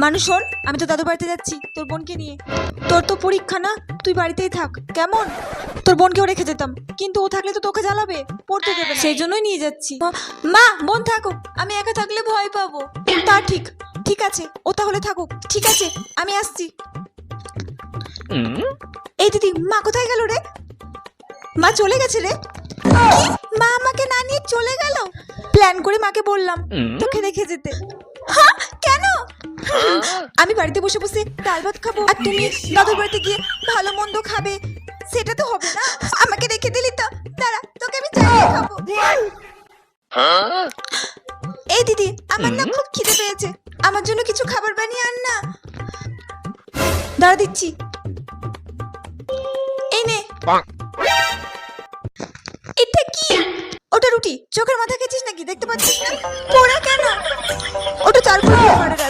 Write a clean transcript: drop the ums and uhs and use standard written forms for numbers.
মানুষ শোন, আমি তো দাদু বাড়িতে যাচ্ছি তোর বোনকে নিয়ে। তোর তো পরীক্ষা না, তুই বাড়িতেই থাক কেমন। তোর বোনকেও রেখে যেতাম, কিন্তু ও থাকলে তো তোকে জ্বালাবে, পড়তে দেবে না, সেই জন্যই নিয়ে যাচ্ছি। মা বোন থাকুক, আমি একা থাকলে ভয় পাবো। তা ঠিক, ঠিক আছে ও তাহলে থাকুক। ঠিক আছে আমি আসছি। এই দিদি, মা কোথায় গেল রে? মা চলে গেছে রে। কি? মা আমাকে না নিয়ে চলে গেল? প্ল্যান করে মাকে বললাম তোকে রেখে যেতে। হ্যাঁ কেন? আমি বাড়িতে বসে বসে ডাল ভাত খাবো আর তুমি দাদুর বাড়িতে গিয়ে ভালো মন্দ খাবে, সেটা তো হবে না। আমাকে রেখে দিলি তো, দাঁড়া তোকে আমি চালিয়ে খাবো। এই দিদি, আমার না খুব খিদে পেয়েছে, আমার জন্য কিছু খাবার বানিয়ে আন না। দাঁড়া দিচ্ছি, এই নে। এটা কি? ওটা রুটি, চোখের মাথা খেয়েছিস নাকি? দেখতে পাচ্ছিস না? পোড়া কেন? ওটা চাল